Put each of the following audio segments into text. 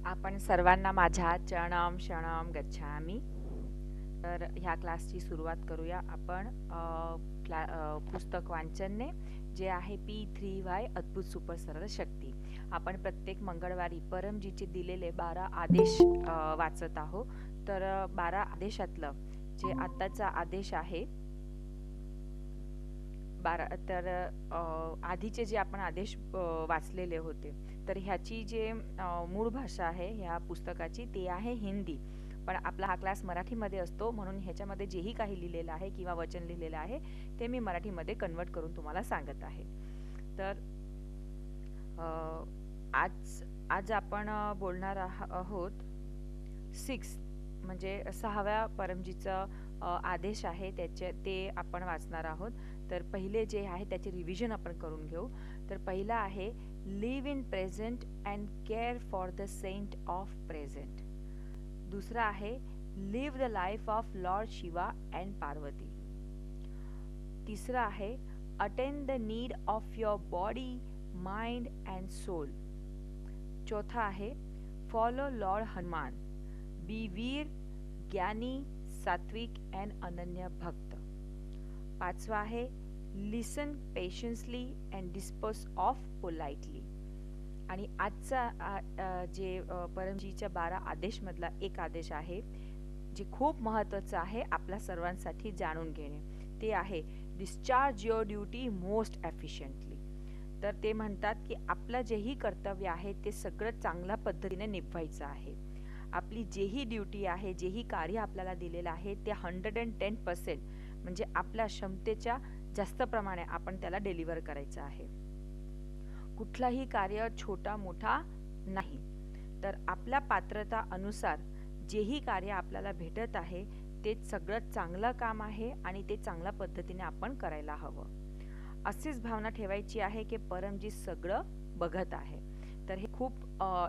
आपण सर्वांना माझ्या चरणम शरणम गच्छामी. तर ह्या क्लासची सुरुवात करूया आपण पुस्तक वाचनने, जे आहे P3Y अद्भुत सुपर सरळ शक्ती. आपण प्रत्येक मंगळवारी परमजीचे दिलेले 12 आदेश वाचत आहोत. तर 12 आदेशातलं जे आत्ताचा आदेश आहे आधीचे जे आपण आदेश वाचलेले होते, तर ह्याची जे मूळ भाषा आहे ह्या पुस्तकाची ते आहे हिंदी. पण आपला हा क्लास मराठीमध्ये असतो, म्हणून ह्याच्यामध्ये जेही काही लिहिलेलं आहे किंवा वचन लिहिलेलं आहे ते मी मराठीमध्ये कन्वर्ट करून तुम्हाला सांगत आहे. तर आज आपण बोलणार आहोत 6 म्हणजे 6व्या परमजीचा आदेश आहे ते आपण वाचणार आहोत. तर पहिले जे आहे त्याचे रिव्हिजन आपण करून घेऊ. तर पहिला आहे live in present and care for the sent of present. दुसरा आहे live the life of Lord Shiva and Parvati. तिसरा आहे attend the need of your body mind and soul. चौथा आहे फॉलो लॉर्ड हनुमान, बी वीर ज्ञानी सात्विक अँड अनन्य भक्त. पाचवा आहे listen patiently and dispose of politely. आणि आजचा जे परमजीच्या 12 आदेशमधला एक आदेश आहे जे खूप महत्त्वाचं आहे आपल्या सर्वांसाठी जाणून घेणे, ते आहे discharge your duty most efficiently. तर ते म्हणतात की आपलं जेही कर्तव्य आहे ते सगळं चांगल्या पद्धतीने निभवायचं आहे. आपली जेही ड्युटी आहे, जेही कार्य आपल्याला दिलेलं आहे ते 110% म्हणजे आपल्या क्षमतेच्या जास्त प्रमाणे आपण त्याला डिलिव्हर करायचं आहे. कुठलाही कार्य छोटा मोठा नाही. तर आपल्या पात्रता अनुसार जेही कार्य आपल्याला भेटत आहे ते सगळं चांगलं काम आहे आणि ते चांगल्या पद्धतीने आपण करायला हवं. अशीच भावना ठेवायची आहे की परमजी सगळं बघत आहे. तर हे खूप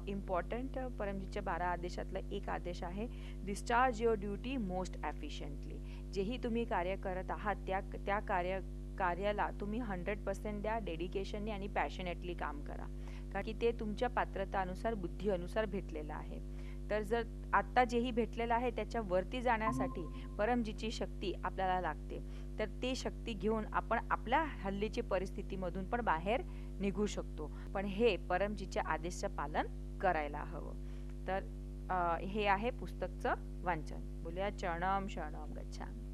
इम्पॉर्टंट परमजीच्या 12 आदेशातला एक आदेश आहे, discharge your duty most efficiently. जेही तुम्ही कार्य करत आहात त्या कार्याला तुम्ही 100% द्या, डेडिकेशनने आणि पॅशनेटली काम करा, कारण की ते तुमच्या पात्रतानुसार बुद्धी अनुसार भेटलेलं आहे. तर जर आत्ता जेही भेटलेलं आहे त्याच्या वरती जाण्यासाठी परमजीची शक्ती आपल्याला लागते. तर ते शक्ती घेऊन आपण आपल्या हल्लीची परिस्थितीमधून पण बाहेर निघू शकतो, पण हे परमजीच्या आदेशाचं पालन करायला हवं. तर हे आहे पुस्तकचं वाचन. बोलूया चरणम शरणम गच्छामी.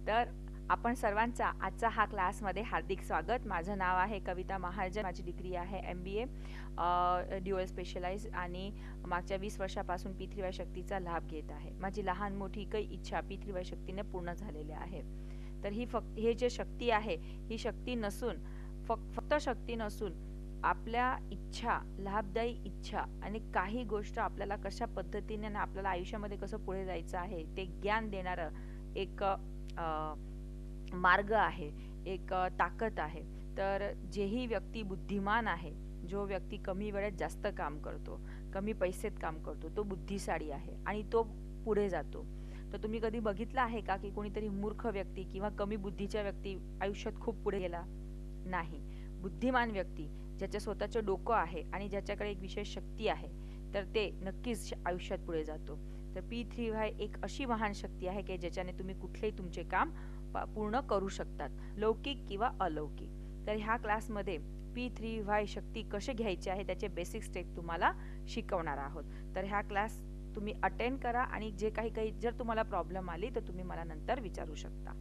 तर आपण सर्वांचा आजचा हा क्लासमध्ये हार्दिक स्वागत. माझं नाव आहे कविता महाजन. माझी डिग्री आहे MBA ड्युअल स्पेशलाइज आणि मागच्या 20 वर्षापासून P3Y शक्तीचा लाभ घेत आहे. माझी लहान मोठी काही इच्छा P3Y शक्तीने पूर्ण झालेल्या आहे. तर हे जे शक्ती आहे ही शक्ती नसून फक्त शक्ती नसून आपल्या इच्छा, लाभदायी इच्छा आणि काही गोष्ट आपल्याला कशा पद्धतीने आणि आपल्याला आयुष्यामध्ये कसं पुढे जायचं आहे ते ज्ञान देणारं एक मार्ग आहे, एक ताकद आहे. तर जेही व्यक्ती बुद्धिमान आहे, जो व्यक्ती कमी वेळेत जास्त काम करतो, कमी पैसेत काम करतो, तो बुद्धिशाळी आहे आणि तो पुढे जातो. तर तुम्ही कधी बघितलं आहे का की कोणीतरी मूर्ख व्यक्ती किंवा कमी बुद्धीच्या व्यक्ती आयुष्यात खूप पुढे गेला? नाही. बुद्धिमान व्यक्ती ज्याच्या स्वतःचं डोकं आहे आणि ज्याच्याकडे एक विशेष शक्ती आहे, तर ते नक्कीच आयुष्यात पुढे जातो. तर P3Y एक अशी महान शक्ती आहे की ज्याच्याने तुम्ही कुठलेही तुमचे काम पूर्ण करू शकतात, लौकिक किंवा अलौकिक. तर ह्या क्लासमध्ये P3Y शक्ती कशी घ्यायची आहे त्याचे बेसिक स्टेप तुम्हाला शिकवणार आहोत. तर ह्या क्लास तुम्ही अटेंड करा आणि जे काही जर तुम्हाला प्रॉब्लेम आली तर तुम्ही मला नंतर विचारू शकता.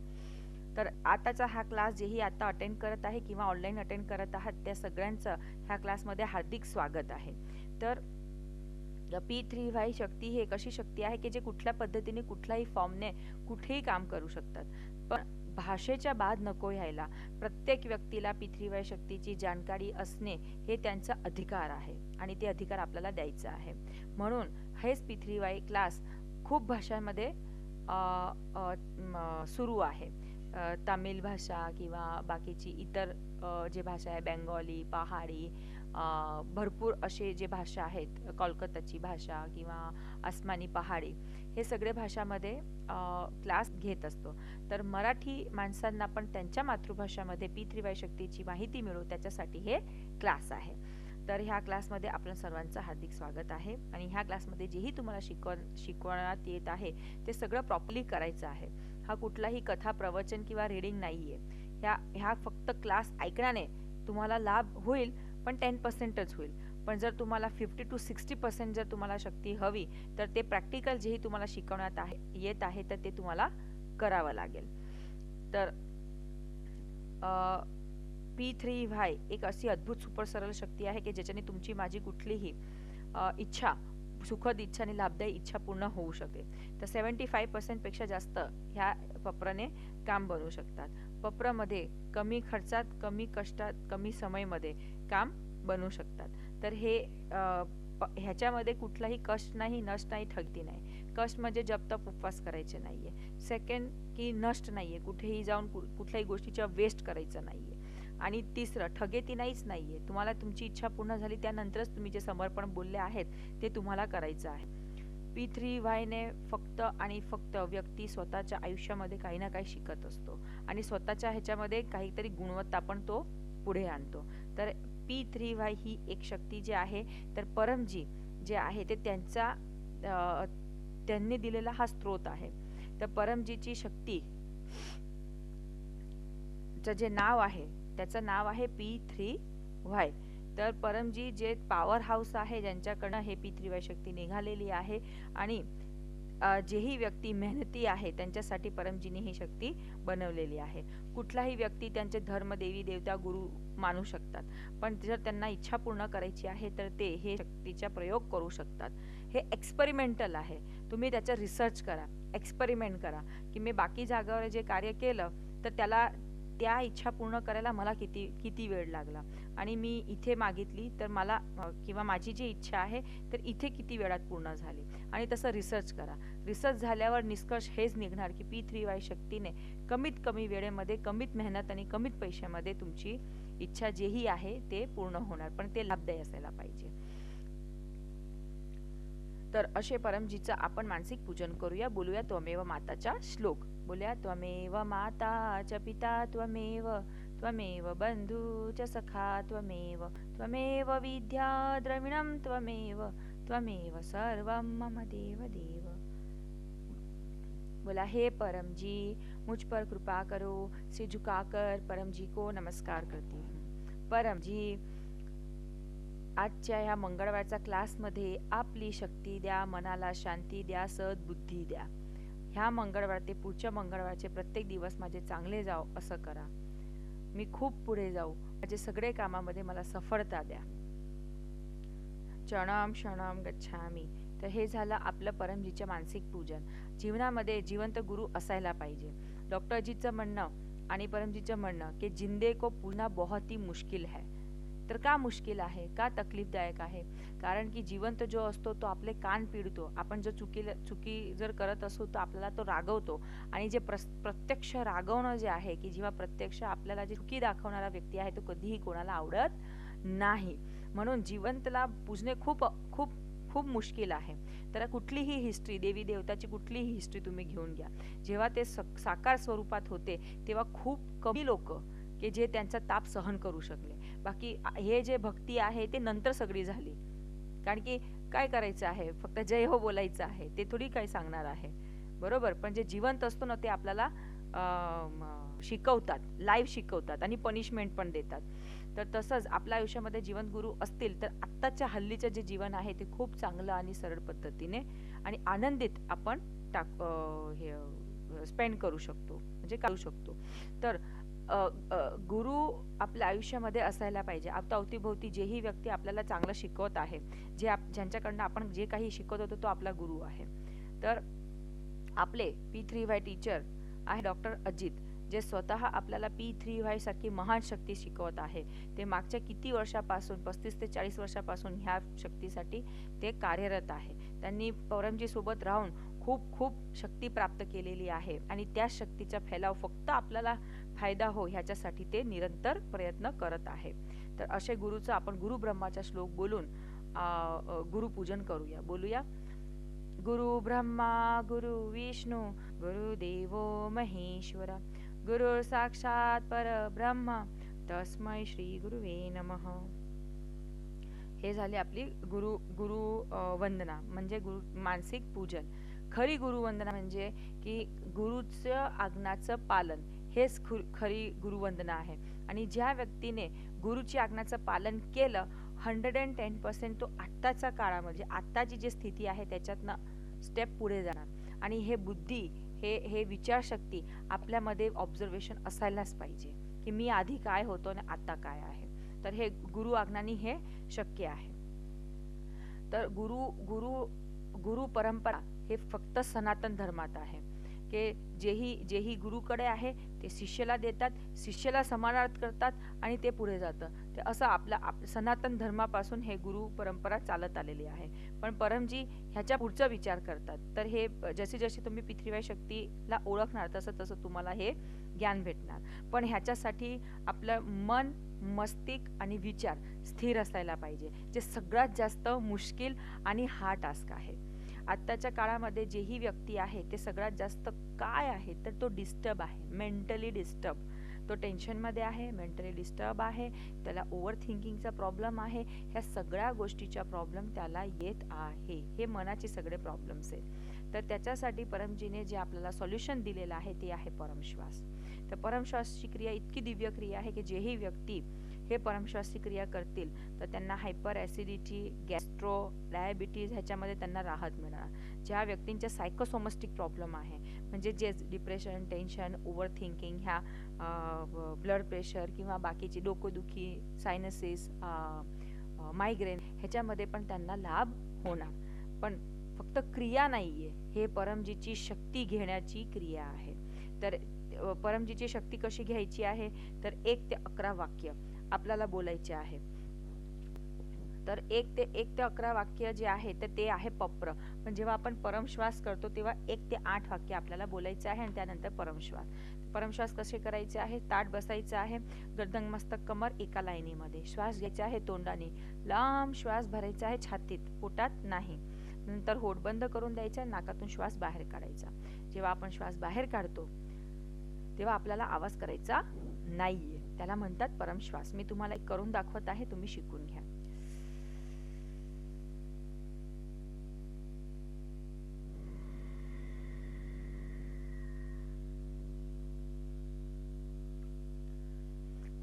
तर आताचा हा क्लास जेही आता अटेंड करत आहे किंवा ऑनलाईन अटेंड करत आहात त्या सगळ्यांचं ह्या क्लासमध्ये हार्दिक स्वागत आहे. तर P3Y शक्ती ही एक अशी शक्ती आहे की जे कुठल्या पद्धतीने कुठल्याही फॉर्मने कुठेही काम करू शकतात. पण भाषेच्या बाद नको यायला. प्रत्येक व्यक्तीला P3Y शक्तीची जाणकारी असणे हे त्यांचा अधिकार आहे आणि ते अधिकार आपल्याला द्यायचं आहे. म्हणून हेच P3Y क्लास खूप भाषांमध्ये सुरू आहे. तमिळ भाषा किंवा बाकीची इतर जे भाषा आहे, बेंगॉली, पहाडी, भरपूर असे जे भाषा आहेत, कोलकाताची भाषा किंवा आसमानी पहाडी, हे सगळे भाषामध्ये क्लास घेत असतो. तर मराठी माणसांना पण त्यांच्या मातृभाषामध्ये P3Y शक्तीची माहिती मिळो त्याच्यासाठी हे क्लास आहे. तर ह्या क्लासमध्ये आपलं सर्वांचं हार्दिक स्वागत आहे आणि ह्या क्लासमध्ये जेही तुम्हाला शिकवण्यात येत आहे ते सगळं प्रॉपरली करायचं आहे. हा कुठलाही कथा प्रवचन किंवा रीडिंग नाहीये. ह्या फक्त क्लास ऐकण्याने तुम्हाला लाभ होईल, पण 10%च होईल. पण जर तुम्हाला 50 to 60% जर तुम्हाला शक्ती हवी तर ते प्रॅक्टिकल जेही तुम्हाला शिकवण्यात येत आहे तर ते तुम्हाला करावं लागेल. तर P3Y एक अशी अद्भुत सुपर सरळ शक्ती आहे की ज्याच्याने तुमची माझी कुठलीही इच्छा, सुखद इच्छा आणि लाभदायी इच्छा पूर्ण होऊ शकते. तर 75% पेक्षा जास्त ह्या पपराने काम बनवू शकतात. पपरामध्ये कमी खर्चात, कमी कष्टात, कमी समयमध्ये काम बनवू शकतात. तर हे ह्याच्यामध्ये कुठलाही कष्ट नाही, नष्ट नाही, ठगती नाही. कष्ट म्हणजे जप तप उपवास करायचे नाहीये. सेकंड की नष्ट नाहीये, कुठेही जाऊन कुठल्याही गोष्टीचा वेस्ट करायचं नाहीये. आणि तिसरं ठगेती नाहीच नाहीये. तुम्हाला तुमची इच्छा पूर्ण झाली त्यानंतरच तुम्ही जे समर्पण बोलले आहेत ते तुम्हाला करायचं आहे. P3Y ने फक्त आणि फक्त व्यक्ती स्वतःच्या आयुष्यामध्ये काही ना काही शिकत असतो आणि स्वतःच्या ह्याच्यामध्ये काहीतरी गुणवत्ता पण तो पुढे आणतो. तर P3Y ही एक शक्ती जी आहे तर परमजी जे आहे ते त्यांनी दिलेला हा स्रोत आहे. तर परमजीची शक्ती जे नाव आहे त्याचं नाव आहे P3Y. तर परमजी जे पॉवर हाऊस आहे ज्यांच्याकडनं हे P3Y शक्ती निघालेली आहे आणि जेही व्यक्ती मेहनती आहे त्यांच्यासाठी परमजीने ही शक्ती बनवलेली आहे. कुठलाही व्यक्ती त्यांचे धर्म, देवी, देवता, गुरु मानू शकतात, पण जर त्यांना इच्छा पूर्ण करायची आहे तर ते हे शक्तीचा प्रयोग करू शकतात. हे एक्सपेरिमेंटल आहे. तुम्ही त्याचा रिसर्च करा, एक्सपेरिमेंट करा की मी बाकी जागावर जे कार्य केलं तर त्या इच्छा पूर्ण करायला मला किती वेळ लागला आणि मी इथे मागितली तर मला किंवा माझी जी इच्छा आहे तर इथे किती वेळात पूर्ण झाली आणि तसं रिसर्च करा. रिसर्च झाल्यावर निष्कर्ष हेच निघणार की P3Y शक्तीने कमीत कमी वेळेमध्ये, कमीत मेहनत आणि कमीत पैशामध्ये तुमची इच्छा जेही आहे ते पूर्ण होणार, पण ते लाभदायी असायला पाहिजे. तर असे परमजीचं आपण मानसिक पूजन करूया. बोलूया त्वमेव माताचा श्लोक. बोलूया त्वमेव माता च पिता त्वमेव, त्वमेव बंधू च सखा त्वमेव, त्वमेव विद्या द्रविणं त्वमेव, त्वमेव सर्वं मम देव देव. बोला हे परमजी मुझ पर कृपा करो. से झुकाकर परमजी को नमस्कार करती हूँ. परमजी आजच्या ह्या मंगळवारच्या क्लासमध्ये आपली शक्ती द्या, मनाला शांती द्या, सद्बुद्धी द्या. ह्या मंगळवार ते पुढच्या मंगळवारचे प्रत्येक दिवस माझे चांगले जाव असं करा. मी खूप पुढे जाऊ, माझे सगळे कामामध्ये मला सफलता द्या. चरणम शरणम गच्छामी. तर हे झालं आपलं परमजीचं मानसिक पूजन. जीवनामध्ये जिवंत गुरु असायला पाहिजे. डॉक्टरजीचं म्हणणं आणि परमजीचं म्हणणं की जिंदे को पूजना बहुत ही मुश्किल है. तर का मुश्किल आहे, का तकलीफदायक आहे? कारण की जिवंत जो असतो तो आपले कान पिळतो. आपण जर चुकी जर करत असू तर आपल्याला तो रागवतो आणि जे प्रत्यक्ष रागवणं जे आहे की जेव्हा प्रत्यक्ष आपल्याला जे चुकी दाखवणारा व्यक्ती आहे तो कधीही कोणाला आवडत नाही. म्हणून जिवंतला पूजणे खूप खूप खूप मुश्किल आहे. तर कुठलीही हिस्ट्री, देवी देवताची कुठलीही हिस्ट्री तुम्ही घेऊन घ्या, जेव्हा ते साकार स्वरूपात होते तेव्हा खूप कमी लोक की जे त्यांचा ताप सहन करू शकले. बाकी हे जे भक्ती आहे ते नंतर सगळी झाली. कारण की काय करायचं आहे, फक्त जय हो बोलायचं आहे, ते थोडी काही सांगणार आहे, बरोबर. पण जे जिवंत असतो ना ते आपल्याला शिकवतात, लाईव्ह शिकवतात आणि पनिशमेंट पण देतात. तर तसंच आपल्या आयुष्यामध्ये जीवन गुरु असतील तर आत्ताच्या हल्लीचं जे जीवन आहे ते खूप चांगलं आणि सरळ पद्धतीने आणि आनंदित आपण स्पेंड करू शकतो, म्हणजे काढू शकतो. तर गुरु आपल्या आयुष्यामध्ये असायला पाहिजे. आता अवतीभोवती जेही व्यक्ती आपल्याला चांगलं शिकवत आहे, ज्यांच्याकडनं आपण जे काही शिकवत होतो तो आपला गुरु आहे. तर आपले P3Y टीचर आहे डॉक्टर अजित, जे स्वतः आपल्याला P3Y सारखी महान शक्ती शिकवत आहे. ते मागच्या किती वर्षापासून 35 ते 40 वर्षापासून ह्या शक्तीसाठी ते कार्यरत आहे. त्यांनी परमजी सोबत राहून खूप खूप शक्ती प्राप्त केलेली आहे आणि त्या शक्तीचा फैलाव फक्त आपल्याला फायदा हो ह्याच्यासाठी ते निरंतर प्रयत्न करत आहे. तर असे गुरुचं आपण गुरु ब्रह्माचा श्लोक बोलून गुरुपूजन करूया. बोलूया गुरु ब्रह्मा गुरु विष्णू गुरुदेवो महेश्वरा, गुरु साक्षात परब्रह्म तस्मै श्री गुरुवे नमः. हे झाली आपली गुरु गुरु वंदना म्हणजे मानसिक पूजन. खरी गुरुवंदना म्हणजे की गुरुचं आज्ञाचं पालन, हेच खरी गुरुवंदना आहे. आणि ज्या व्यक्तीने गुरुची आज्ञाचं पालन केलं 110% तो आत्ताच्या काळामध्ये आत्ताची जी स्थिती आहे त्याच्यातनं स्टेप पुढे जाणार. आणि हे बुद्धी हे हे विचारशक्ती आपल्यामध्ये ऑब्झर्वेशन असायलाच पाहिजे की मी आधी काय होतो आणि आता काय आहे. तर हे गुरु आज्ञानी हे शक्य आहे. तर गुरु गुरु गुरु परंपरा हे फक्त सनातन धर्मात आहे की जेही गुरुकडे आहे ते शिष्याला देतात, शिष्याला समानार्थ करतात आणि ते पुढे जातं. ते असं आपल्या सनातन धर्मापासून हे गुरु परंपरा चालत आलेली आहे. पण परमजी ह्याच्या पुढचा विचार करतात. तर हे जसे जसे तुम्ही पितृवाय शक्तीला ओळखणार तसं तसं तुम्हाला हे ज्ञान भेटणार. पण ह्याच्यासाठी आपलं मन, मस्तिष्क आणि विचार स्थिर असायला पाहिजे, जे सगळ्यात जास्त मुश्किल आणि हा टास्क आहे. आत्ताच्या काळामध्ये जेही व्यक्ती आहे ते सगळ्यात जास्त काय आहे तर तो डिस्टर्ब आहे, मेंटली डिस्टर्ब. तो टेन्शनमध्ये आहे, मेंटली डिस्टर्ब आहे, त्याला ओव्हर थिंकिंगचा प्रॉब्लेम आहे. ह्या सगळ्या गोष्टीचा प्रॉब्लेम त्याला येत आहे. हे मनाचे सगळे प्रॉब्लेम्स आहेत. तर त्याच्यासाठी परमजीने जे आपल्याला सॉल्युशन दिलेलं आहे ते आहे परमश्वास. तर परमश्वासची क्रिया इतकी दिव्य क्रिया आहे की जेही व्यक्ती हे परमश्वासची क्रिया करतील तर त्यांना हायपर ॲसिडिटी, गॅस्ट्रो, डायबिटीज ह्याच्यामध्ये त्यांना राहत मिळणार. ज्या व्यक्तींचे सायकोसोमॅस्टिक प्रॉब्लेम आहे म्हणजे जे डिप्रेशन, टेन्शन, ओव्हर थिंकिंग, ह्या ब्लड प्रेशर किंवा बाकीची डोकोदुखी, सायनसिस, मायग्रेन ह्याच्यामध्ये पण त्यांना लाभ होणार. पण फक्त क्रिया नाहीये, हे परमजीची शक्ती घेण्याची क्रिया आहे. तर परमजीची शक्ती कशी घ्यायची आहे तर 1 ते 11 वाक्य आपल्याला बोलायचे आहे. तर 1 ते 11 वाक्य जे आहे तर ते आहे पप्र. पण जेव्हा आपण परमश्वास करतो तेव्हा 1 ते 8 वाक्य आपल्याला बोलायचे आहे आणि त्यानंतर परमश्वास. परमश्वास कसे करायचे आहे, ताट बसायचं आहे, गर्दन मस्तक कमर एका लाईनीमध्ये. श्वास घ्यायचा आहे तोंडाने, लांब श्वास भरायचा आहे छातीत, पोटात नाही. नंतर होठ बंद करून द्यायचा, नाकातून श्वास बाहेर काढायचा. जेव्हा आपण श्वास बाहेर काढतो तेव्हा आपल्याला आवाज करायचा नाहीये, त्याला म्हणतात परमश्वास. मी तुम्हाला एक करून दाखवत आहे, तुम्ही शिकून घ्या.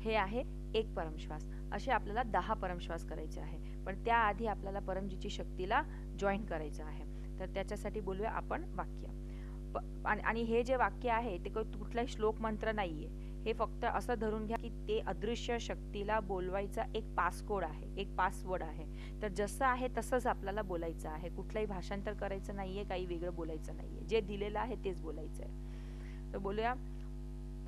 हे आहे 1 परमश्वास. असे आपल्याला 10 परमश्वास करायचे आहे. पण त्याआधी आपल्याला परमजीची शक्तीला जॉईन करायचं आहे. तर त्याच्यासाठी बोलूया आपण वाक्य. आणि हे जे वाक्य आहे ते कुठलाही श्लोक मंत्र नाहीये. हे फक्त असं धरून घ्या की ते अदृश्य शक्तीला बोलवायचा एक पासकोड आहे, एक पासवर्ड आहे. तर जसं आहे तसंच आपल्याला बोलायचं आहे. कुठलाही भाषांतर करायचं नाहीये, काही वेगळं बोलायचं नाहीये. जे दिलेलं आहे तेच बोलायचं आहे. तर बोलूया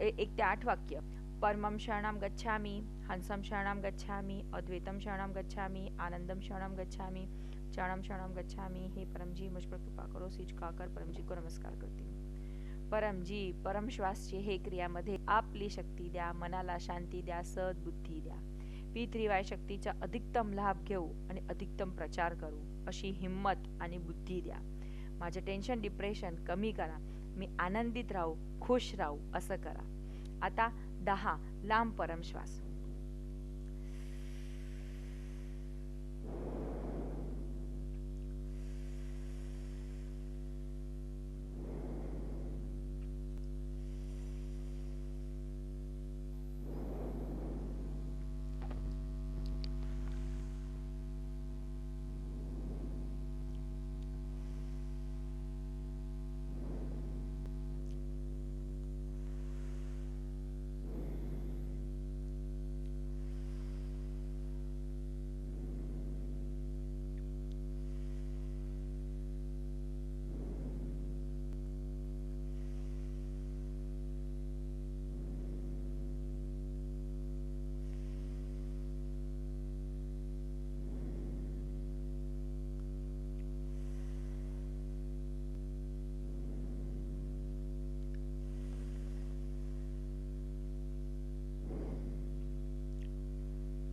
1 ते 8 वाक्य. परमं शरणं गच्छामि, हंसं शरणं गच्छामि, अद्वैतं शरणं गच्छामि, आनंदं शरणं गच्छामि, चरणं शरणं गच्छामि. हे परमजी मुझ पर कृपा करो. सिझुकाकर परमजी को नमस्कार करते. परमजी परमश्वासची हे क्रियामध्ये आपली शक्ती द्या, मनाला शांती द्या, सद्बुद्धी द्या. पितृवाय शक्तीचा अधिकतम लाभ घेऊ आणि अधिकतम प्रचार करू अशी हिम्मत आणि बुद्धी द्या. माझे टेन्शन, डिप्रेशन कमी करा. मी आनंदित राहू, खुश राहू असं करा. आता 10 लांब परमश्वास.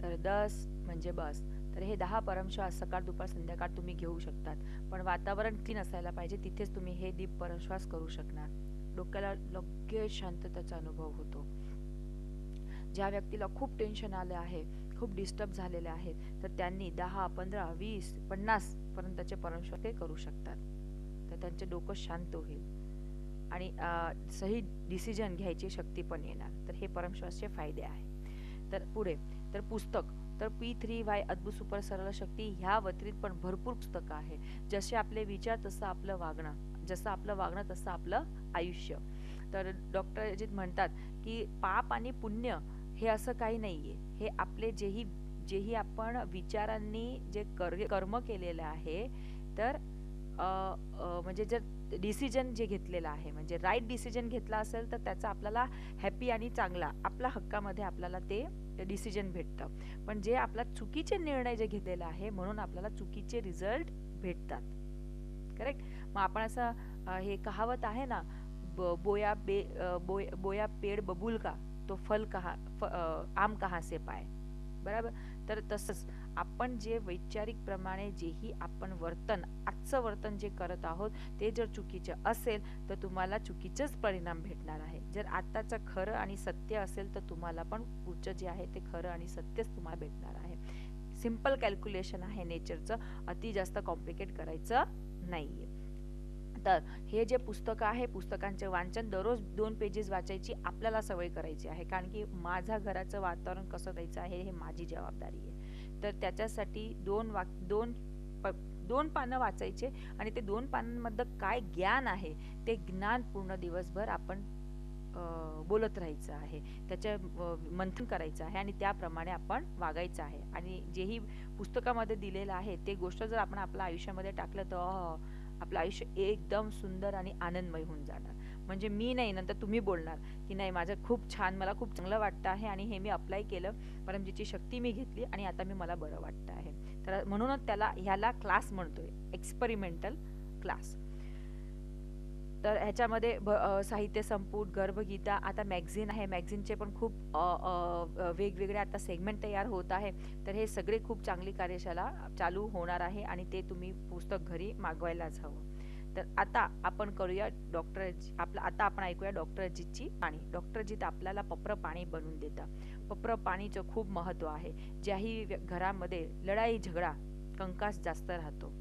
तर 10 म्हणजे बस. तर हे 10 परमश्वास सकाळ, दुपार, संध्याकाळ तुम्ही घेऊ शकतात. पण वातावरण क्लीन असायला पाहिजे, तिथेच तुम्ही हे दीप परमश्वास करू शकणार. डोक्याला लगेच शांततेचा अनुभव होतो. ज्या व्यक्तीला खूप टेन्शन आले आहे, खूप डिस्टर्ब झालेले आहेत, तर त्यांनी 10, 15, 20, 50 पर्यंतचे परमश्वास ते करू शकतात. तर त्यांचे डोकं शांत होईल आणि सही डिसिजन घ्यायची शक्ती पण येणार. तर हे परमश्वासचे फायदे आहे. तर पुढे तर पुस्तक तर P3Y अद्भुत सुपर सरळ शक्ती ह्या व्यतिरिक्त पण भरपूर पुस्तकं आहे. जसे आपले विचार तसं आपलं वागणं, जसं आपलं वागणं तसं आपलं आयुष्य. तर डॉक्टर अजित म्हणतात की पाप आणि पुण्य हे असं काही नाहीये. हे आपले जेही जेही आपण विचारांनी जे कर्म केलेलं आहे, तर म्हणजे जर डिसिजन जे घेतलेलं आहे, म्हणजे राईट डिसिजन घेतला असेल, तर त्याचा आपल्याला हॅपी आणि चांगला आपल्या हक्कामध्ये आपल्याला ते डिसिजन भेटतं. पण जे आपला चुकीचे निर्णय जे घेतलेला आहे, म्हणून आपल्याला चुकीचे रिझल्ट भेटतात. करेक्ट. मग आपण असं हे कहावत आहे ना, बोया पेड़ बबूल का तो फल आम कहाँ से पाए. बरोबर. तर तसंच आपण जे वैचारिक प्रमाणे जेही आपण आजचं वर्तन जे करत आहोत, ते जर चुकीचं असेल तर तुम्हाला चुकीचेच परिणाम भेटणार आहे. जर आताचं खरं आणि सत्य असेल तर तुम्हाला पण पुढचं जे आहे ते खरं आणि सत्यच तुम्हाला भेटणार आहे. सिंपल कॅल्क्युलेशन आहे नेचरचं, अति जास्त कॉम्प्लिकेट करायचं नाहीये. तर हे जे पुस्तकं आहे, पुस्तकांचे वाचन दररोज 2 पेजेस वाचायची आपल्याला सवय करायची आहे. कारण की माझ्या घराचं वातावरण कसं द्यायचं आहे हे माझी जबाबदारी आहे. तर त्याच्यासाठी 2 पानं वाचायचे आणि ते 2 पानांमधलं काय ज्ञान आहे ते ज्ञान पूर्ण दिवसभर आपण बोलत राहायचं आहे. त्याच्या मंथन करायचं आहे आणि त्याप्रमाणे आपण वागायचं आहे. आणि जेही पुस्तकामध्ये दिलेलं आहे ते गोष्ट जर आपण आपल्या आयुष्यामध्ये टाकलं तर आपलं आयुष्य एकदम सुंदर आणि आनंदमय होऊन जाणार. म्हणजे मी नाही, नंतर तुम्ही बोलणार की नाही, माझं खूप छान, मला खूप चांगलं वाटतं आहे आणि हे मी अप्लाय केलं, परमजीची शक्ती मी घेतली आणि आता मी मला बरं वाटतं आहे. तर म्हणूनच ह्याला क्लास म्हणतोय, एक्सपेरिमेंटल क्लास. तर ह्याच्यामध्ये साहित्य संपुट, गर्भगीता, आता मॅगझिन आहे. मॅगझिनचे पण खूप वेगवेगळे आता सेगमेंट तयार होत आहे. तर हे सगळे खूप चांगली कार्यशाळा चालू होणार आहे आणि ते तुम्ही पुस्तक घरी मागवायलाच हवं. तर आता आपण करूया आता आपण ऐकूया डॉक्टर अजितची वाणी. डॉक्टर अजित आपल्याला पप्र पाणी बनवून देतात. पप्र पाणीचं खूप महत्त्व आहे. ज्याही घरामध्ये लढाई झगडा कंकास जास्त राहतो,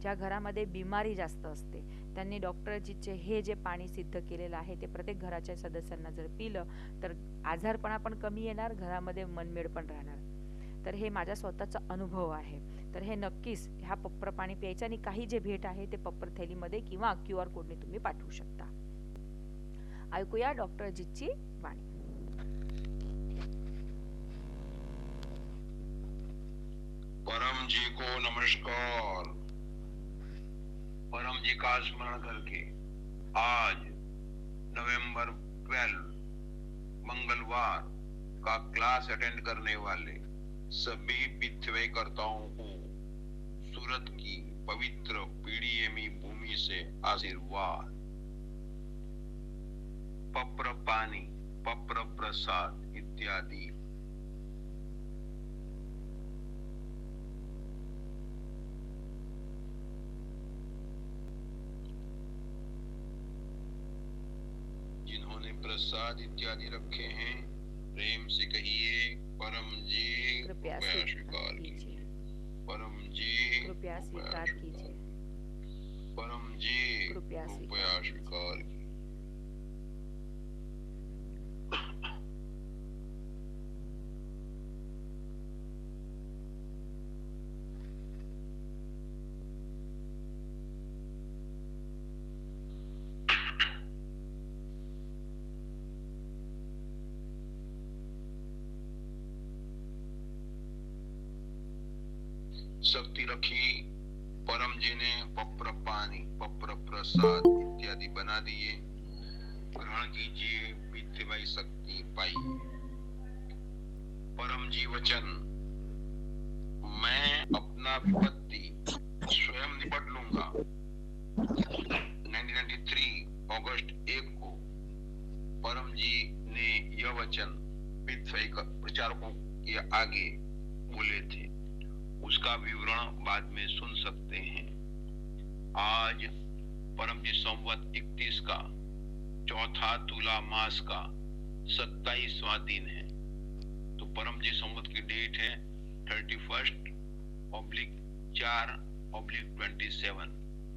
ज्या घरामध्ये बिमारी जास्त असते, त्यांनी डॉक्टर अजितचे हे जे पाणी सिद्ध केलेलं आहे ते प्रत्येक घराच्या सदस्यांना जर पिलं तर आजारपणा पण कमी येणार, घरामध्ये मनमेळ पण राहणार. तर हे माझा स्वतःचा अनुभव आहे. तर हे नक्कीच ह्या पप्र पाणी प्यायचं आणि काही जे भेट आहे ते पप्र थैलीमध्ये किंवा QR कोडने तुम्ही पाठवू शकता. ऐकूया डॉक्टर अजितची वाणी. परम जी को नमस्कार. परम जी का स्मरण करके आज नवंबर 12 मंगलवार का क्लास अटेंड करने वाले सभी पितृकर्ताओं को सूरत की पवित्र पीडीएमी भूमि से आशीर्वाद. पप्र पानी, पप्र प्रसाद इत्यादि. जिन्होंने प्रसाद इत्यादि रखे हैं, प्रेम से कहिए परम जी कृपया स्वीकार कीजिए. परम जी कृपया स्वीकार कीजिए. परम जी कृपया स्वीकार कीजिए. शक्ति रखी. परम जी ने पप्र पानी, पप्र प्रसाद इत्यादि बना दिए. ग्रहण कीजिए, पितृवाई शक्ति पाइए. परम जी वचन, मैं अपना विपत्ति स्वयं निपट लूंगा. 1993 अगस्त 1 को परम जी ने यह वचन पितृवाई प्रचारकों के आगे बोले थे. उसका विवरण बाद में सुन सकते हैं. आज परम जी संवत 31 का चौथा तुला मास का 27वां दिन है. तो परम जी संवत की डेट डेट है 31/4/27,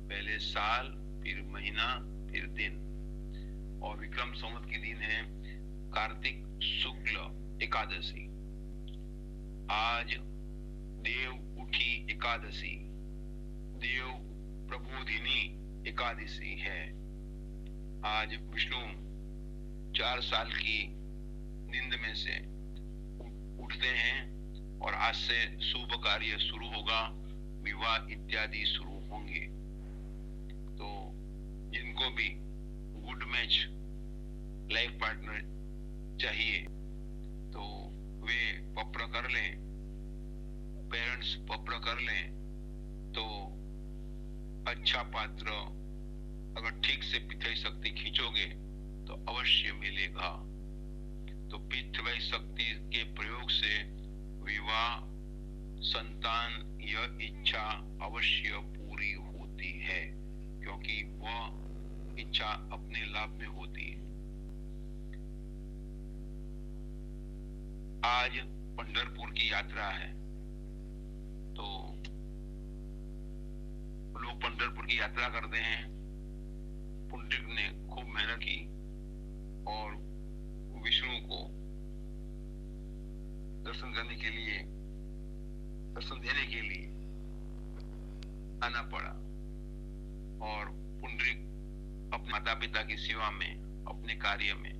पहले साल, फिर महीना, फिर दिन। और विक्रम संवत के दिन है कार्तिक शुक्ल एकादशी। आज देव उठी एकादशी, देव प्रबोधिनी एकादशी है। आज विष्णु 4 साल की नींद में से उठते हैं और आज से शुभ कार्य शुरू होगा, विवाह इत्यादि शुरू होंगे। तो जिनको भी गुड मैच लाइफ पार्टनर चाहिए तो वे पत्र कर लें, पेरेंट्स पत्र कर लें तो अच्छा पात्र अगर ठीक से पितृ शक्ति खींचोगे तो अवश्य मिलेगा। तो पितृ शक्ति के प्रयोग से विवाह, संतान, यह इच्छा अवश्य पूरी होती है, क्योंकि वह इच्छा अपने लाभ में होती है। आज पंढरपुर की यात्रा है, तो लोग पंढरपुर की यात्रा करते हैं। पुंडरीक ने खूब मेहनत की और विष्णु को दर्शन करने के लिए, दर्शन देने के लिए आना पड़ा। और पुंडरीक अपने माता पिता की सेवा में, अपने कार्य में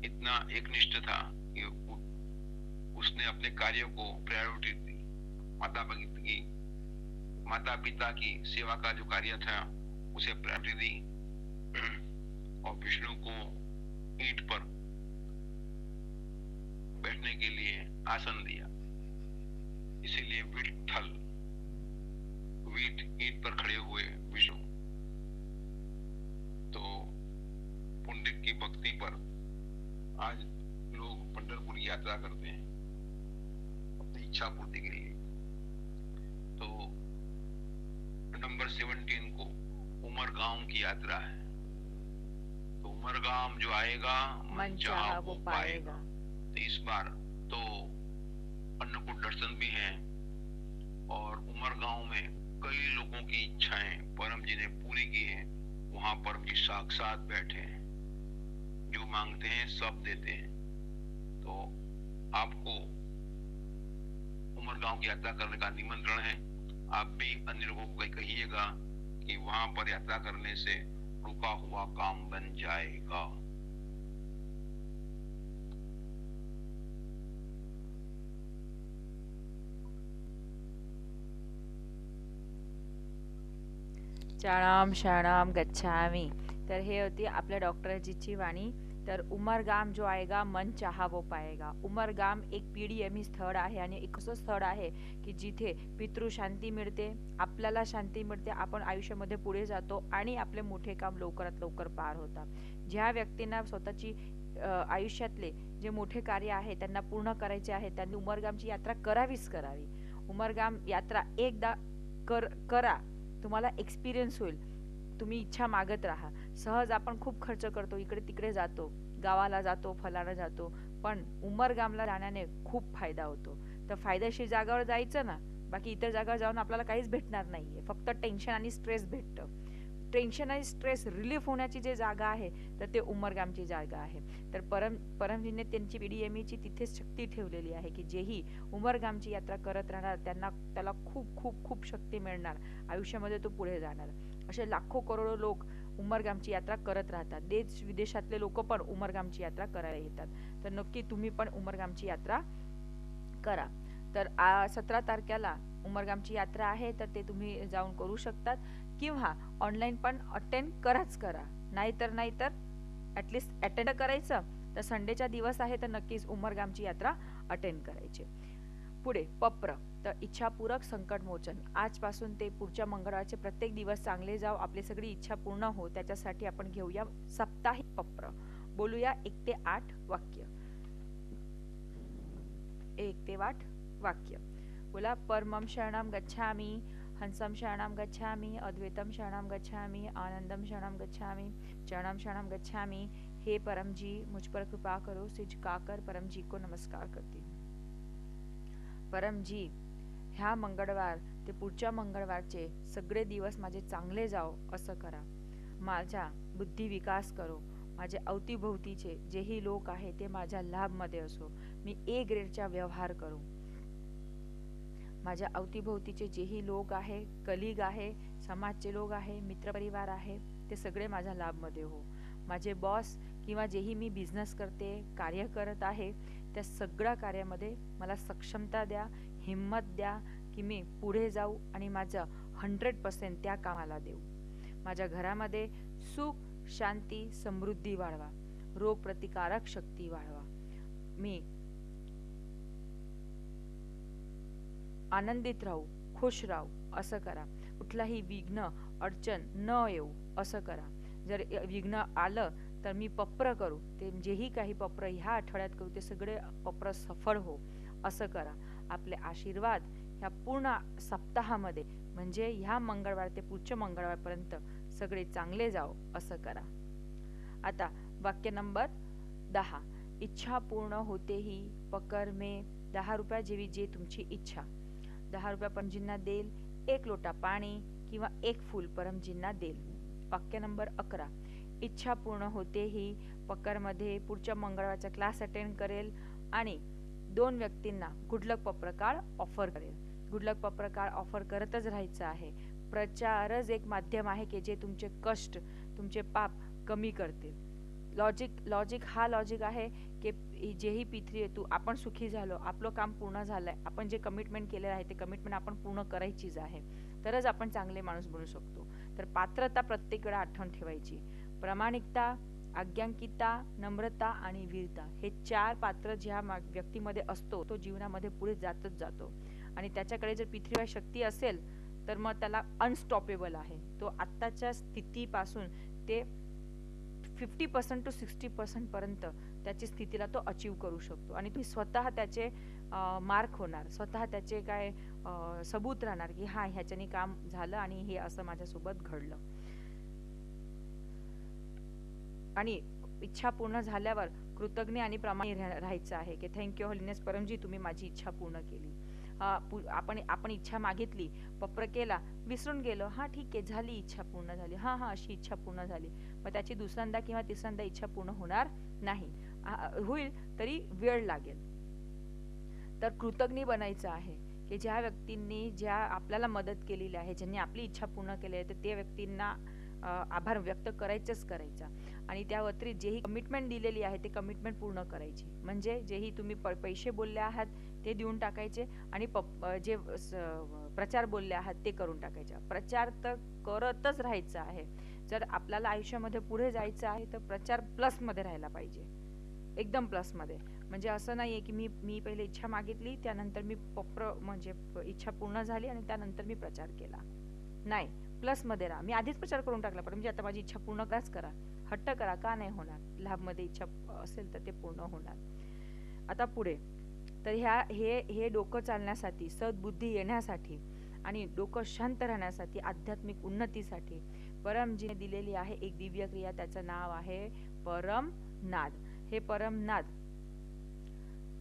इतना एकनिष्ठ था कि उसने अपने कार्य को प्रायोरिटी दी। माता पिता की सेवा का जो कार्य था उसे प्रायोरिटी दी और विष्णु को ईंट पर बैठने के लिए आसन दिया। इसीलिए विठ्ठल, ईंट पर खड़े हुए विष्णु। तो पुंडरीक की भक्ति पर आज लोग पंढरपुर की यात्रा करते हैं अपनी इच्छा पूर्ति के लिए। तो नंबर 17 को उमरगांव की यात्रा है। तो उमरगांव जो आएगा मन चाहा वो पाएगा। तो इस बार तो अन्नकूट दर्शन भी है और उमरगांव में कई लोगों की इच्छाएं परम जी ने पूरी की है। वहां परम जी साक्षात बैठे हैं, जो मांगते हैं सब देते हैं। तो आपको उमरगांव की यात्रा करने का निमंत्रण है। आप भी अन्य लोगों को कहिएगा कि वहां पर यात्रा करने से रुका हुआ काम बन जाएगा। शरणाम शरणाम गच्छामी। तर हे होती आपल्या डॉक्टरजीची वाणी। तर उमरगाम जो आएगा मन चाहा वो पाएगा। उमरगाम एक PDME स्थळ आहे आणि एक असं स्थळ आहे की जिथे पितृशांती मिळते, आपल्याला शांती मिळते, आपण आयुष्यामध्ये पुढे जातो आणि आपले मोठे काम लवकरात लवकर पार होतात। ज्या व्यक्तींना स्वतःची आयुष्यातले जे मोठे कार्य आहे त्यांना पूर्ण करायचे आहे त्यांनी उमरगामची यात्रा करावीच करावी। उमरगाम यात्रा एकदा करा, तुम्हाला एक्सपिरियन्स होईल। तुम्ही इच्छा मागत राहा। सहज आपण खूप खर्च करतो, इकडे तिकडे जातो, गावाला जातो, फलाना जातो, पण उमरगामला जाण्याने खूप फायदा होतो। तर फायदेशीर जागावर जायचं ना, बाकी इतर जागावर जाऊन आपल्याला काहीच भेटणार नाहीये, फक्त टेन्शन आणि स्ट्रेस भेटतं। टेन्शन आणि स्ट्रेस रिलीफ होण्याची जी जागा आहे तर ते उमरगामची जागा आहे। तर परमजीने त्यांची PDMEची तिथेच शक्ती ठेवलेली आहे की जेही उमरगामची यात्रा करत राहणार त्याला खूप खूप खूप शक्ती मिळणार, आयुष्यामध्ये तो पुढे जाणार। असे लाखो करोडो लोक उमरगामची यात्रा करत राहतात। देश विदेशातले लोक पण उमरगामची यात्रा करायला येतात। तर नक्की तुम्ही पण उमरगामची यात्रा करा। तर 17 तारखेला उमरगामची यात्रा आहे, तर ते तुम्ही जाऊन करू शकतात किंवा ऑनलाईन पण अटेंड करा। नाहीतर ॲटलिस्ट अटेंड करायचं। तर संडेचा दिवस आहे तर नक्कीच उमरगामची यात्रा अटेंड करायची। पुढे पप्र, तर इच्छापूरक संकटमोचन। आजपासून ते पुढच्या मंगळवारचे प्रत्येक दिवस चांगले जाव, आपली सगळी इच्छा पूर्ण हो, त्याच्यासाठी आपण घेऊया साप्ताहिक पप्र। बोलूया 1 ते 8 वाक्य। 1 ते 8 वाक्य बोला। परमं शरणं गच्छामि, हंसं शरणं गच्छामि, अद्वैतम शरणं गच्छामि, आनंदम शरणं गच्छामि, चरणम शरणं गच्छामि। हे परम जी, मुझ पर कृपा करो। सिर झुकाकर परम जी को नमस्कार करती हूँ। परमजी, ह्या मंगळवार ते पुढच्या मंगळवारचे सगळे दिवस माझे चांगले जाओ असं करा. माझा बुद्धी विकास करो. माझे अवतीभोवतीचे जेही लोक आहे ते माझ्या लाभमध्ये असो. मी ए ग्रेडचा व्यवहार करू. माझ्या अवतीभोवतीचे जेही लोक आहे, कलिग आहे, समाजचे लोक आहे, मित्रपरिवार आहे, ते सगळे माझ्या लाभमध्ये हो. माझे बॉस किंवा जेही मी बिझनेस करते, कार्य करत आहे, त्या सगळ्या कार्यामध्ये मला सक्षमता द्या, हिम्मत द्या की मी पुढे जाऊ आणि माझं 100% त्या कामाला देऊ. माझ्या घरामध्ये सुख, शांती, समृद्धी वाढवा. रोग प्रतिकारक शक्ती वाढवा. मी आनंदित राहू, खुश राहू असं करा. कुठलाही विघ्न, अडचण न येऊ असं करा. जर विघ्न आलं तर मी पप्र करू. ते जेही काही पप्र ह्या आठवड्यात करू ते सगळे पप्र सफळ हो असं करा. आपले आशीर्वाद ह्या पूर्ण सप्ताहामध्ये म्हणजे ह्या मंगळवार ते पुढच्या मंगळवारपर्यंत सगळे चांगले जाओ असं करा. आता वाक्य नंबर 10. इच्छा पूर्ण होतेही पकर में 10 रुपया जेवी जे तुमची इच्छा. 10 रुपया परमजींना देईल, 1 लोटा पाणी किंवा 1 फूल परमजींना देईल. वाक्य नंबर 11. इच्छा पूर्ण होतेही पकरमध्ये पुढच्या मंगळवारचा क्लास अटेंड करेल आणि 2 व्यक्तींना गुडलक पत्रकार ऑफर करेल. गुडलक पत्रकार ऑफर करतच राहायचं आहे. प्रचारच एक माध्यम आहे की जे तुमचे कष्ट, तुमचे पाप कमी करतील. लॉजिक हा लॉजिक आहे की जेही पृथ्वी तू आपण सुखी झालो, आपलं काम पूर्ण झालंय, आपण जे कमिटमेंट केलेलं आहे ते कमिटमेंट आपण पूर्ण करायचीच आहे, तरच आपण चांगले माणूस बनू शकतो. तर पात्रता प्रत्येक वेळा आठवण ठेवायची. प्रामाणिकता, आज्ञांकिता, नम्रता आणि वीरता हे 4 पात्र ज्या व्यक्तीमध्ये असतो तो जीवनामध्ये पुढे जातच जातो. आणि त्याच्याकडे जर पृथ्वीवर शक्ती असेल तर मग त्याला अनस्टॉपेबल आहे. तो आत्ताच्या स्थितीपासून ते 50% to 60% पर्यंत त्याची स्थितीला तो अचीव करू शकतो. आणि तुम्ही स्वतः त्याचे मार्क होणार, स्वतः त्याचे काय सबूत राहणार की हा ह्याच्याने काम झालं आणि हे असं माझ्यासोबत घडलं. आणि इच्छा पूर्ण झाल्यावर कृतज्ञ आणि प्रामाणिक राहायचं आहे की थँक्यू होलिनेस परमजी, तुम्ही माझी इच्छा पूर्ण केली. आपण इच्छा मागितली, पप्र केला, विसरून गेलो, हा ठीक आहे झाली, इच्छा पूर्ण झाली, हा अशी इच्छा पूर्ण झाली. मग त्याची दुसऱ्यांदा किंवा तिसऱ्यांदा इच्छा पूर्ण होणार नाही. होईल तरी वेळ लागेल. तर कृतज्ञ बनायचं आहे की ज्या व्यक्तींनी ज्या आपल्याला मदत केलेली आहे, ज्यांनी आपली इच्छा पूर्ण केली आहे, तर त्या व्यक्तींना आभार व्यक्त करायचा. आणि त्या व्यतिरिक्त जेही कमिटमेंट दिलेली आहे ते कमिटमेंट पूर्ण करायची. म्हणजे जेही तुम्ही पैसे बोलले आहात ते देऊन टाकायचे आणि जे प्रचार बोलले आहात ते करून टाकायचे. प्रचार तर करतच राहायचं आहे. जर आपल्याला आयुष्यामध्ये पुढे जायचं आहे तर प्रचार प्लस मध्ये राहायला पाहिजे, एकदम प्लस मध्ये. म्हणजे असं नाहीये की मी पहिले इच्छा मागितली, त्यानंतर मी म्हणजे इच्छा पूर्ण झाली आणि त्यानंतर मी प्रचार केला. नाही, प्लस मध्ये राहा. मी आधीच प्रचार करून टाकला पण म्हणजे आता माझी इच्छा पूर्ण कराच करा. हट्ट करा, का नाही होणार? लाभ मध्ये इच्छा असेल तर ते पूर्ण होणार. आता पुढे तर हे डोकं चालण्यासाठी, सद्बुद्धी येण्यासाठी आणि डोकं शांत राहण्यासाठी, आध्यात्मिक उन्नतीसाठी परमजीने दिलेली आहे एक दिव्य क्रिया. त्याचं नाव आहे परमनाद. हे परमनाद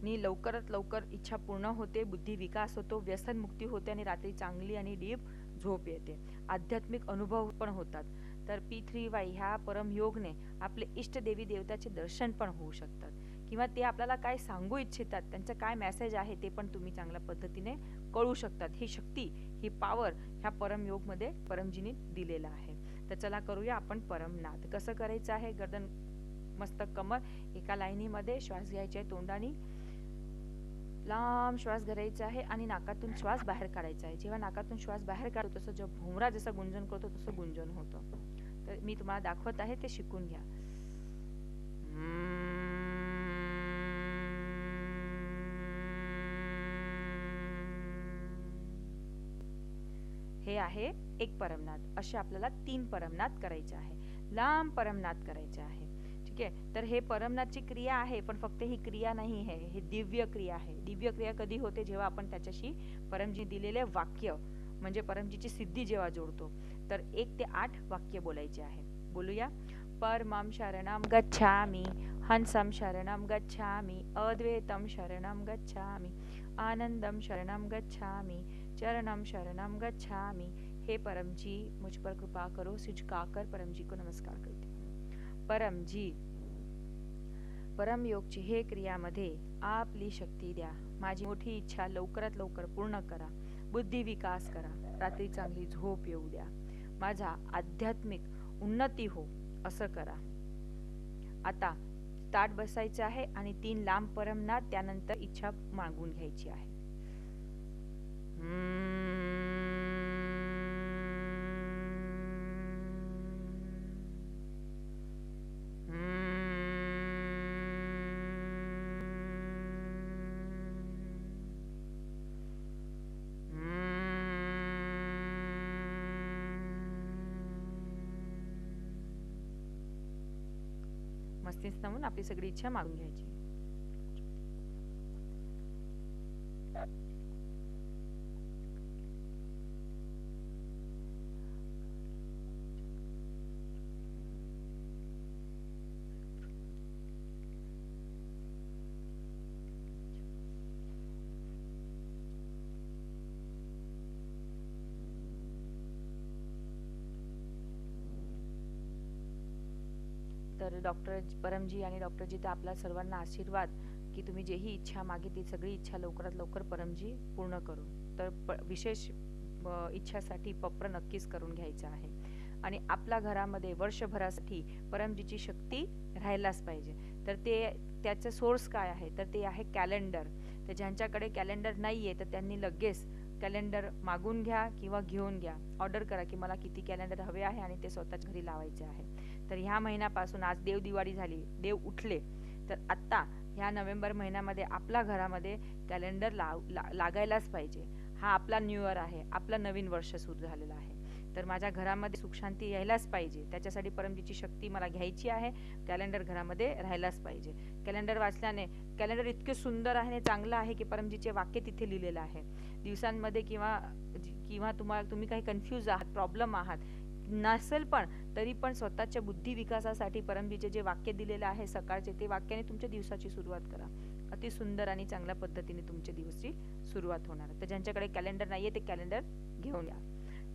नी लवकरात लवकर इच्छा पूर्ण होते, बुद्धी विकास होतो, व्यसन मुक्ती होते आणि रात्री चांगली आणि डीप झोप येते. आध्यात्मिक अनुभव पण होतात. तर P3Y ह्या परमयोगने आपले इष्ट देवी देवताचे दर्शन पण होऊ शकतात किंवा ते आपल्याला काय सांगू इच्छितात, त्यांचं काय मेसेज आहे ते पण तुम्ही चांगल्या पद्धतीने कळू शकतात. ही शक्ती, ही पॉवर ह्या परमयोग मध्ये परमजीने दिलेला आहे. तर चला करूया आपण परमनाद. कसं करायचं आहे? गर्दन, मस्तक, कमर एका लाईनीमध्ये श्वास घ्यायचे तोंडाने, लांब श्वास धरायचा आहे आणि नाकातून श्वास बाहेर काढायचा आहे. जेव्हा नाकातून श्वास बाहेर काढतो तसं जेव्हा भोमरा जसा गुंजन करतो तसं गुंजन होतं. तर मी तुम्हाला दाखवत आहे, ते शिकून घ्या. हे आहे एक परमनाद. असे आपल्याला 3 परमनाद करायचे आहे. लांब परमनाद करायचे आहे. ठीक आहे. तर हे परमनादची क्रिया आहे, पण फक्त ही क्रिया नाही आहे, हे दिव्य क्रिया आहे. दिव्य क्रिया कधी होते? जेव्हा आपण त्याच्याशी परमजी दिलेले वाक्य म्हणजे परमजीची सिद्धी जेव्हा जोडतो. तर 1 ते 8 वाक्य बोलायचे आहे. बोलूया. परमं शरणं गच्छामि, हंसं शरणं गच्छामि, अद्वैतं शरणं गच्छामि, आनंदम शरणं गच्छामि, चरणम शरणं गच्छामि। हे परम जी, मुझ पर कृपा करो। सिझुकाकर परम जी को नमस्कार करते हूँ। परम जी, परम योगची हे क्रियामध्ये आपली शक्ती द्या। माझी मोठी इच्छा लवकरात लवकर पूर्ण करा। बुद्धी विकास करा। रात्री चांगली झोप येऊ द्या। माझा आध्यात्मिक उन्नती हो असं करा। आता ताट बसायचं आहे आणि 3 लांब परमनाद, त्यानंतर इच्छा मागून घ्यायची आहे। मस्तीच नमून आपली सगळी इच्छा मागून घ्यायची। तर डॉक्टर परमजी आणि डॉक्टरजी, तर आपल्या सर्वांना आशीर्वाद की तुम्ही जेही इच्छा मागितली सगळी इच्छा लवकरात लवकर परमजी पूर्ण करू। तर विशेष इच्छासाठी पप्र नक्कीच करून घ्यायचं आहे आणि आपल्या घरामध्ये वर्षभरासाठी परमजीची शक्ती राहायलाच पाहिजे। तर त्याचं सोर्स काय आहे, तर ते आहे कॅलेंडर। तर ज्यांच्याकडे कॅलेंडर नाहीये तर त्यांनी लगेच कॅलेंडर मागून घ्या किंवा घेऊन घ्या। ऑर्डर करा की मला किती कॅलेंडर हवे आहे आणि ते स्वतःच्या घरी लावायचे आहे। तर ह्या महिन्यापासून, आज देव दिवाळी झाली, देव उठले, तर आता ह्या नोव्हेंबर महिन्यामध्ये आपल्या घरामध्ये कॅलेंडर लागायलाच पाहिजे। हा आपला न्यू इयर आहे, आपलं नवीन वर्ष सुरू झालेलं आहे। तर माझ्या घरामध्ये सुख शांती यायलाच पाहिजे, त्याच्यासाठी परमजीची शक्ती मला घ्यायची आहे। कॅलेंडर घरामध्ये राहायलाच पाहिजे। कॅलेंडर वाचल्याने, कॅलेंडर इतके सुंदर आहे आणि चांगलं आहे की परमजीचे वाक्य तिथे लिहिलेलं आहे। दिवसांमध्ये किंवा तुम्ही काही कन्फ्यूज आहात, प्रॉब्लेम आहात नसेल, पण तरी पण स्वतःच्या बुद्धी विकासासाठी परमजीचे जे वाक्य दिलेले आहे सकाळचे, ते वाक्याने तुमच्या दिवसाची सुरुवात करा। अति सुंदर आणि चांगल्या पद्धतीने तुमच्या दिवसाची सुरुवात होणार। तर ज्यांच्याकडे कॅलेंडर नाहीये ते कॅलेंडर घेऊन या।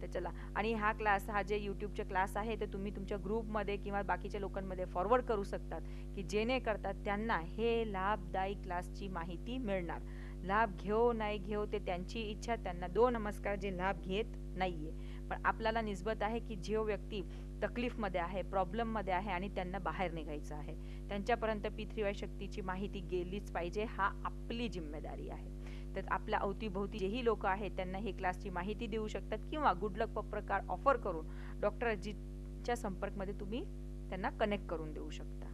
तर चला, आणि हा जे यूट्यूबचे क्लास आहे ते तुम्ही तुमच्या ग्रुपमध्ये किंवा बाकीच्या लोकांमध्ये फॉरवर्ड करू शकतात की जेणे करतात त्यांना हे लाभदायी क्लासची माहिती मिळणार। लाभ घेऊ नाही घेऊ ते त्यांची इच्छा, त्यांना 2 नमस्कार जे लाभ घेत नाहीये। पण आपल्याला निस्बत आहे की जो व्यक्ती तकलीफमध्ये आहे, प्रॉब्लेममध्ये आहे आणि त्यांना बाहेर निघायचं आहे, त्यांच्यापर्यंत P3Y शक्तीची माहिती गेलीच पाहिजे। हा आपली जिम्मेदारी आहे। तर आपल्या अवतीभोवती जेही लोक आहेत त्यांना हे क्लासची माहिती देऊ शकतात किंवा गुड लक प्रकार ऑफर करून डॉक्टर अजितच्या संपर्कमध्ये तुम्ही त्यांना कनेक्ट करून देऊ शकता।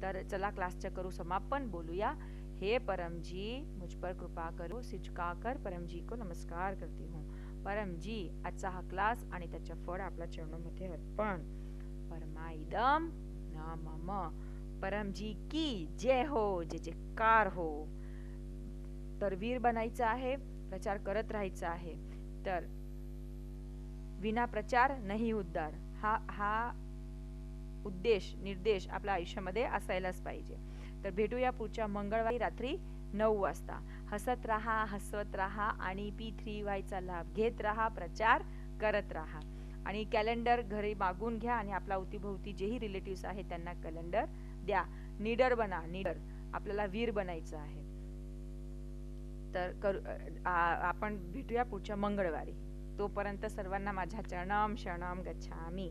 तर चला, क्लासच्या करू समापन, बोलूया। हे परम जी, मुझ पर कृपा करो, सिझुकाकर परम जी को नमस्कार करती हूँ। परम जी, आजचा हा क्लास आणि त्याच्या फळ आपल्या चरणामध्ये अर्पण। परमाइदम नमः। परम जी की जय हो, जय जयकार हो। तर वीर बनायचं आहे, प्रचार करत राहायचं आहे। तर विना प्रचार नाही उद्धार, हा उद्देश निर्देश आपल्या आयुष्यामध्ये असायलाच पाहिजे। तर भेटूया पुढच्या मंगळवारी रात्री 9 वाजता। हसत राहा, हसवत राहा आणि P3Y चा लाभ घेत राहा, प्रचार करत राहा। आणि कॅलेंडर घरी मागून घ्या आणि आपल्या अवतीभोवती जेही रिलेटिव्स आहेत त्यांना कॅलेंडर द्या। नीडर बना, नीडर, आपल्याला वीर बनायचं आहे। तर आपण भेटूया पुढच्या मंगळवारी। तोपर्यंत सर्वांना माझ्या चरणम शरणम गच्छामि।